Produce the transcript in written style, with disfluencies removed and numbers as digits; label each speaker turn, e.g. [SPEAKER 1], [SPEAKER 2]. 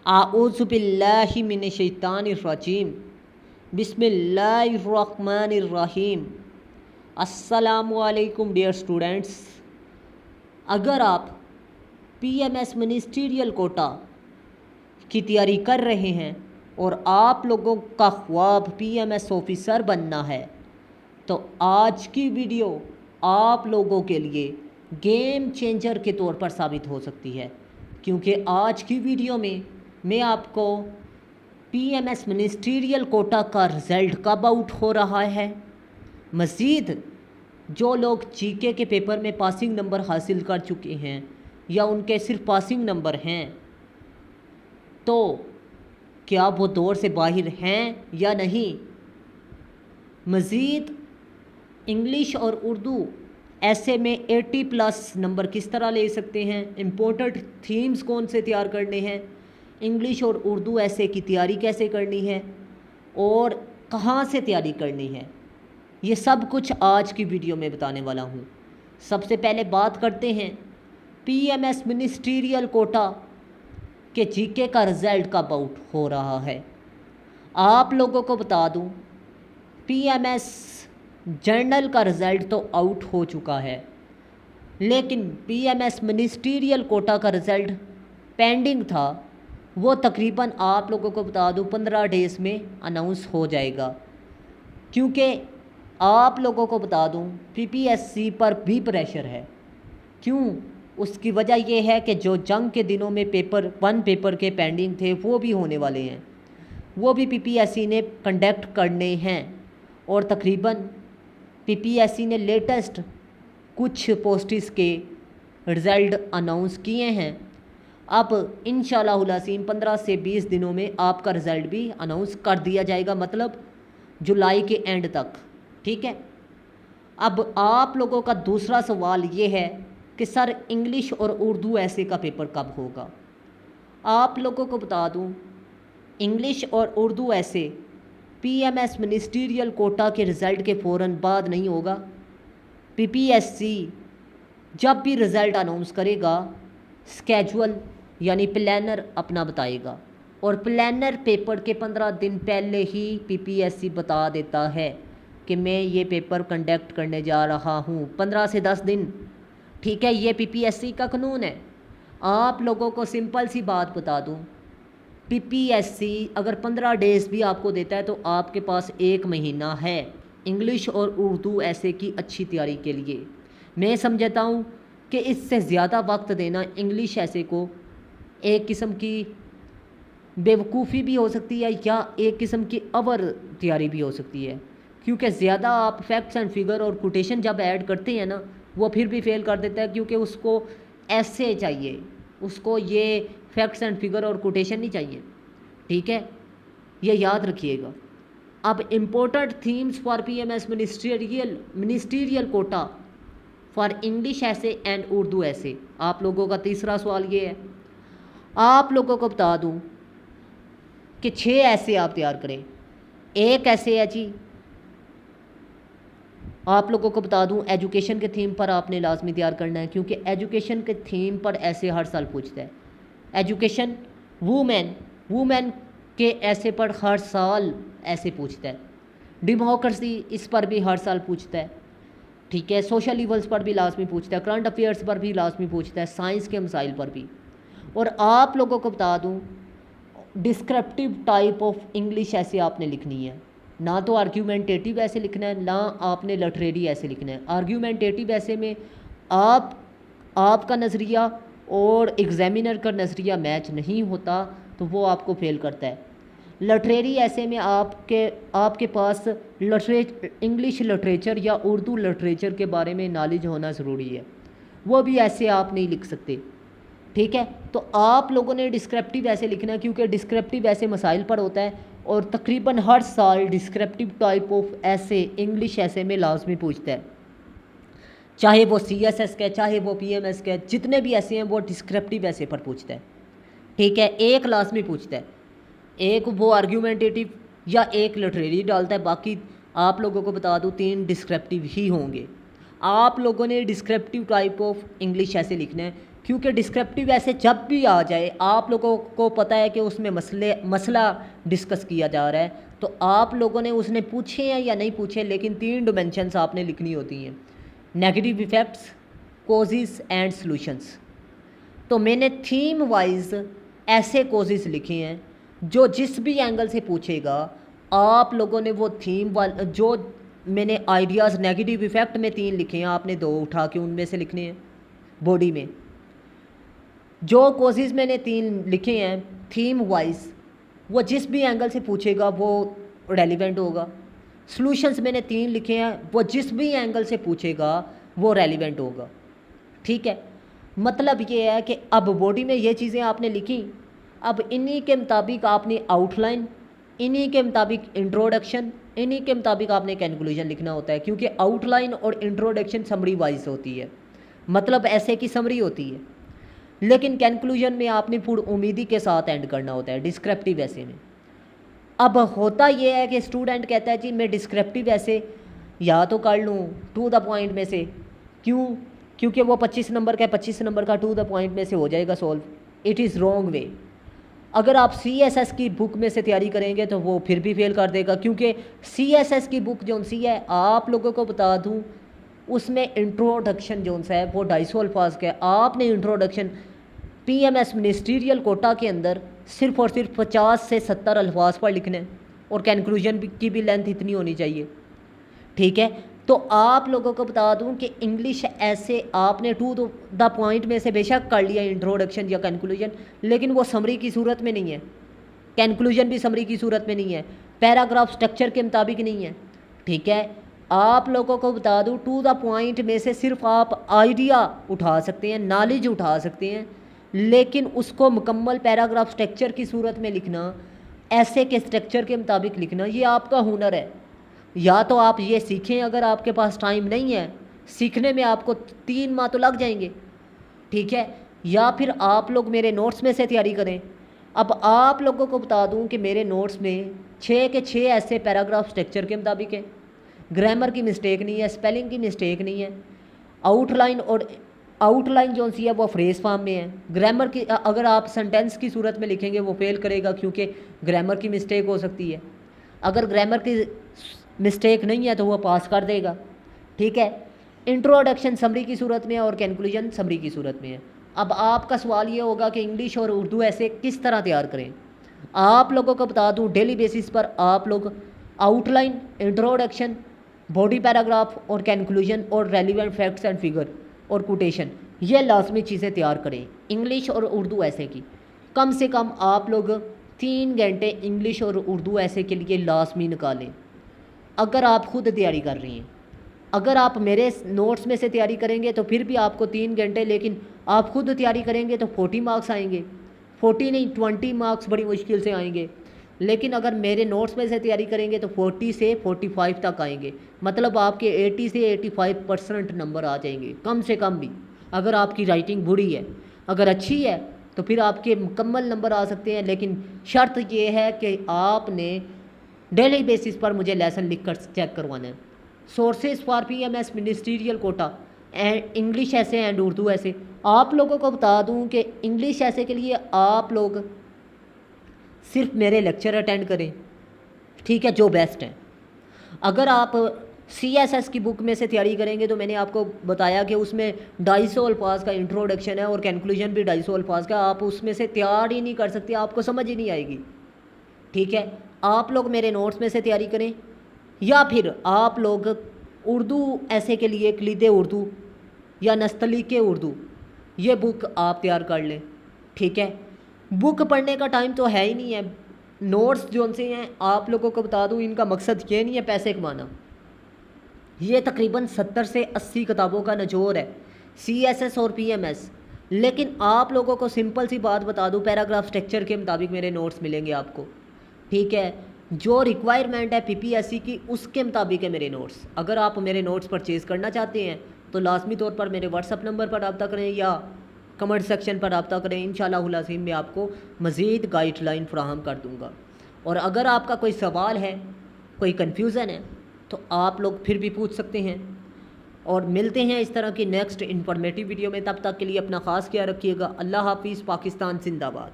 [SPEAKER 1] आऊज़ु बिल्लाहि मिनश शैतानिर रजीम बिस्मिल्लाहिर रहमानिर रहीम। अस्सलामु अलैकुम डियर स्टूडेंट्स। अगर आप पीएमएस मिनिस्ट्रियल कोटा की तैयारी कर रहे हैं और आप लोगों का ख्वाब पीएमएस ऑफिसर बनना है तो आज की वीडियो आप लोगों के लिए गेम चेंजर के तौर पर साबित हो सकती है, क्योंकि आज की वीडियो में मैं आपको पीएमएस मिनिस्ट्रियल कोटा का रिज़ल्ट कब आउट हो रहा है, मज़ीद जो लोग जीके के पेपर में पासिंग नंबर हासिल कर चुके हैं या उनके सिर्फ पासिंग नंबर हैं तो क्या वो दौर से बाहर हैं या नहीं। मज़ीद इंग्लिश और उर्दू ऐसे में 80+ नंबर किस तरह ले सकते हैं, इम्पोर्टेंट थीम्स कौन से तैयार करने हैं, इंग्लिश और उर्दू ऐसे की तैयारी कैसे करनी है और कहाँ से तैयारी करनी है, ये सब कुछ आज की वीडियो में बताने वाला हूँ। सबसे पहले बात करते हैं पीएमएस मिनिस्ट्रियल कोटा के जीके का रिज़ल्ट कब आउट हो रहा है। आप लोगों को बता दूँ पीएमएस जर्नल का रिज़ल्ट तो आउट हो चुका है, लेकिन पीएमएस मिनिस्ट्रियल कोटा का रिज़ल्ट पेंडिंग था। वो तकरीबन आप लोगों को बता दूं 15 डेज़ में अनाउंस हो जाएगा, क्योंकि आप लोगों को बता दूं पीपीएससी पर भी प्रेशर है। क्यों? उसकी वजह यह है कि जो जंग के दिनों में पेपर के पेंडिंग थे वो भी होने वाले हैं, वो भी पीपीएससी ने कंडक्ट करने हैं और तकरीबन पीपीएससी ने लेटेस्ट कुछ पोस्ट्स के रिज़ल्ट अनाउंस किए हैं। अब इंशाअल्लाह 15 से 20 दिनों में आपका रिज़ल्ट भी अनाउंस कर दिया जाएगा, मतलब जुलाई के एंड तक, ठीक है। अब आप लोगों का दूसरा सवाल ये है कि सर इंग्लिश और उर्दू ऐसे का पेपर कब होगा। आप लोगों को बता दूं इंग्लिश और उर्दू ऐसे पीएमएस मिनिस्ट्रियल कोटा के रिज़ल्ट के फ़ौरन बाद नहीं होगा। पीपीएससी जब भी रिज़ल्ट अनाउंस करेगा स्केजुअल यानी प्लानर अपना बताएगा, और प्लानर पेपर के 15 दिन पहले ही पीपीएससी बता देता है कि मैं ये पेपर कंडक्ट करने जा रहा हूँ, 15 से 10 दिन, ठीक है। ये पीपीएससी का कानून है। आप लोगों को सिंपल सी बात बता दूँ, पीपीएससी अगर 15 डेज़ भी आपको देता है तो आपके पास 1 महीना है इंग्लिश और उर्दू ऐसे की अच्छी तैयारी के लिए। मैं समझता हूँ कि इससे ज़्यादा वक्त देना इंग्लिश ऐसे को एक किस्म की बेवकूफ़ी भी हो सकती है या एक किस्म की अवर तैयारी भी हो सकती है, क्योंकि ज़्यादा आप फैक्ट्स एंड फिगर और कोटेशन जब ऐड करते हैं ना वो फिर भी फेल कर देता है, क्योंकि उसको ऐसे चाहिए, उसको ये फैक्ट्स एंड फिगर और कोटेशन नहीं चाहिए, ठीक है, ये याद रखिएगा। अब important themes for PMS ministerial Kota for English essay and Urdu essay. आप लोगों का तीसरा सवाल ये है, आप लोगों को बता दूं कि 6 ऐसे आप तैयार करें। एक ऐसे है जी, आप लोगों को बता दूं एजुकेशन के थीम पर आपने लाजमी तैयार करना है, क्योंकि एजुकेशन के थीम पर ऐसे हर साल पूछता है। एजुकेशन वुमेन के ऐसे पर हर साल ऐसे पूछता है। डेमोक्रेसी इस पर भी हर साल पूछता है, ठीक है। सोशल इवल्स पर भी लाजमी पूछता है, करंट अफेयर्स पर भी लाजमी पूछता है, साइंस के मसाइल पर भी। और आप लोगों को बता दूं डिस्क्रिप्टिव टाइप ऑफ इंग्लिश ऐसे आपने लिखनी है, ना तो आर्ग्यूमेंटेटिव ऐसे लिखना है, ना आपने लिटरेरी ऐसे लिखना है। आर्ग्यूमेंटेटिव ऐसे में आपका नज़रिया और एग्जामिनर का नज़रिया मैच नहीं होता तो वो आपको फेल करता है। लिटरेरी ऐसे में आपके पास इंग्लिश लिटरेचर या उर्दू लिटरेचर के बारे में नॉलेज होना ज़रूरी है, वो भी ऐसे आप नहीं लिख सकते, ठीक है। तो आप लोगों ने डिस्क्रिप्टिव ऐसे लिखना है, क्योंकि डिस्क्रिप्टिव ऐसे मसाइल पर होता है और तकरीबन हर साल डिस्क्रिप्टिव टाइप ऑफ ऐसे इंग्लिश ऐसे में लाजमी पूछता है, चाहे वो सीएसएस का, चाहे वो पीएमएस का, जितने भी ऐसे हैं वो डिस्क्रिप्टिव ऐसे पर पूछता है, ठीक है। एक लाजमी पूछता है, एक वो आर्ग्यूमेंटेटिव या एक लिटरेरी डालता है, बाकी आप लोगों को बता दूं 3 डिस्क्रिप्टिव ही होंगे। आप लोगों ने डिस्क्रिप्टिव टाइप ऑफ इंग्लिश ऐसे लिखना है, क्योंकि डिस्क्रिप्टिव ऐसे जब भी आ जाए आप लोगों को पता है कि उसमें मसला डिस्कस किया जा रहा है, तो आप लोगों ने उसने पूछे हैं या नहीं पूछे, लेकिन 3 डिमेंशंस आपने लिखनी होती हैं, negative effects, causes and solutions. तो मैंने थीम वाइज ऐसे कॉजेज़ लिखे हैं जो जिस भी एंगल से पूछेगा आप लोगों ने वो थीम वाल जो मैंने आइडियाज़ नेगेटिव इफ़ेक्ट में 3 लिखे हैं, आपने 2 उठा के उनमें से लिखने हैं बॉडी में। जो कॉजेज़ मैंने 3 लिखे हैं थीम वाइज, वो जिस भी एंगल से पूछेगा वो रेलिवेंट होगा। सॉल्यूशंस मैंने 3 लिखे हैं, वो जिस भी एंगल से पूछेगा वो रेलिवेंट होगा। ठीक है, मतलब ये है कि अब बॉडी में ये चीज़ें आपने लिखी, अब इन्हीं के मुताबिक आपने आउटलाइन, इन्हीं के मुताबिक इंट्रोडक्शन, इन्हीं के मुताबिक आपने कंक्लूजन लिखना होता है, क्योंकि आउटलाइन और इंट्रोडक्शन समरी वाइज होती है, मतलब ऐसे की समरी होती है, लेकिन कंक्लूजन में आपने पूर्ण उम्मीदी के साथ एंड करना होता है डिस्क्रिप्टिव ऐसे में। अब होता यह है कि स्टूडेंट कहता है जी मैं डिस्क्रिप्टिव ऐसे या तो कर लूँ टू द पॉइंट में से, क्यों? क्योंकि वो 25 नंबर का 25 नंबर का टू द पॉइंट में से हो जाएगा solve. It is wrong way. अगर आप CSS की बुक में से तैयारी करेंगे तो वो फिर भी फेल कर देगा, क्योंकि CSS की बुक जो सी है आप लोगों को बता दूं उसमें इंट्रोडक्शन जो सा है वो 250 अल्फाज का है। आपने इंट्रोडक्शन PMS मिनिस्ट्रियल कोटा के अंदर सिर्फ और सिर्फ 50 से 70 अल्फाज पर लिखने हैं, और कंक्लूजन की भी लेंथ इतनी होनी चाहिए। ठीक है, तो आप लोगों को बता दूं कि इंग्लिश ऐसे आपने टू द पॉइंट में से बेशक कर लिया इंट्रोडक्शन या कंक्लूजन, लेकिन वो समरी की सूरत में नहीं है, कंक्लूजन भी समरी की सूरत में नहीं है, पैराग्राफ स्ट्रक्चर के मुताबिक नहीं है। ठीक है, आप लोगों को बता दूं टू द पॉइंट में से सिर्फ आप आइडिया उठा सकते हैं, नॉलेज उठा सकते हैं, लेकिन उसको मुकम्मल पैराग्राफ स्ट्रक्चर की सूरत में लिखना, ऐसे के स्ट्रक्चर के मुताबिक लिखना, ये आपका हुनर है। या तो आप ये सीखें, अगर आपके पास टाइम नहीं है, सीखने में आपको 3 माह तो लग जाएंगे। ठीक है, या फिर आप लोग मेरे नोट्स में से तैयारी करें। अब आप लोगों को बता दूं कि मेरे नोट्स में 6 के 6 ऐसे पैराग्राफ स्ट्रक्चर के मुताबिक है, ग्रामर की मिस्टेक नहीं है, स्पेलिंग की मिस्टेक नहीं है, आउटलाइन जो सी है वो फ्रेज फॉर्म में है। ग्रामर की अगर आप सेंटेंस की सूरत में लिखेंगे वो फेल करेगा, क्योंकि ग्रामर की मिस्टेक हो सकती है। अगर ग्रामर की मिस्टेक नहीं है तो वो पास कर देगा। ठीक है, इंट्रोडक्शन समरी की सूरत में है और कंक्लूजन समरी की सूरत में है। अब आपका सवाल ये होगा कि इंग्लिश और उर्दू ऐसे किस तरह तैयार करें। आप लोगों को बता दूं डेली बेसिस पर आप लोग आउटलाइन, इंट्रोडक्शन, बॉडी पैराग्राफ और कंक्लूजन और रेलिवेंट फैक्ट्स एंड फिगर और कोटेशन, ये लाजमी चीज़ें तैयार करें इंग्लिश और उर्दू ऐसे की। कम से कम आप लोग 3 घंटे इंग्लिश और उर्दू ऐसे के लिए लाजमी निकालें, अगर आप खुद तैयारी कर रही हैं। अगर आप मेरे नोट्स में से तैयारी करेंगे तो फिर भी आपको 3 घंटे, लेकिन आप खुद तैयारी करेंगे तो 40 मार्क्स आएंगे, 40 नहीं 20 मार्क्स बड़ी मुश्किल से आएंगे। लेकिन अगर मेरे नोट्स में से तैयारी करेंगे तो 40 से 45 तक आएंगे, मतलब आपके 80 से 85% नंबर आ जाएंगे कम से कम भी। अगर आपकी राइटिंग बुरी है, अगर अच्छी है तो फिर आपके मुकम्मल नंबर आ सकते हैं, लेकिन शर्त ये है कि आपने डेली बेसिस पर मुझे लेसन लिख कर चेक करवाना है। Sources for PMS ministerial quota and English essay and Urdu essay. आप लोगों को बता दूं कि इंग्लिश ऐसे के लिए आप लोग सिर्फ मेरे लेक्चर अटेंड करें, ठीक है, जो बेस्ट है। अगर आप CSS की बुक में से तैयारी करेंगे तो मैंने आपको बताया कि उसमें 250 अल्फाज का इंट्रोडक्शन है और कंक्लूजन भी 250 अल्फाज का, आप उसमें से तैयार ही नहीं कर सकते, आपको समझ ही नहीं आएगी। ठीक है, आप लोग मेरे नोट्स में से तैयारी करें, या फिर आप लोग उर्दू ऐसे के लिए कलीदे उर्दू या नस्तलीके उर्दू ये बुक आप तैयार कर लें। ठीक है, बुक पढ़ने का टाइम तो है ही नहीं है। नोट्स जो से हैं आप लोगों को बता दूं इनका मकसद ये नहीं है पैसे कमाना, ये तकरीबन 70 से 80 किताबों का निचोड़ है CSS और PMS। लेकिन आप लोगों को सिंपल सी बात बता दूं, पैराग्राफ स्ट्रक्चर के मुताबिक मेरे नोट्स मिलेंगे आपको। ठीक है, जो रिक्वायरमेंट है PPSC की उसके मुताबिक है मेरे नोट्स। अगर आप मेरे नोट्स परचेज़ करना चाहते हैं तो लाजमी तौर पर मेरे व्हाट्सअप नंबर पर रब्ता करें या कमेंट सेक्शन पर रब्ता करें। इंशाअल्लाह अज़ीम मैं आपको मज़ीद गाइडलाइन फराहम कर दूँगा। और अगर आपका कोई सवाल है, कोई कन्फ्यूज़न है, तो आप लोग फिर भी पूछ सकते हैं। और मिलते हैं इस तरह की नेक्स्ट इन्फॉर्मेटिव वीडियो में। तब तक के लिए अपना ख़ास ख्याल रखिएगा। अल्लाह हाफिज़। पाकिस्तान जिंदाबाद।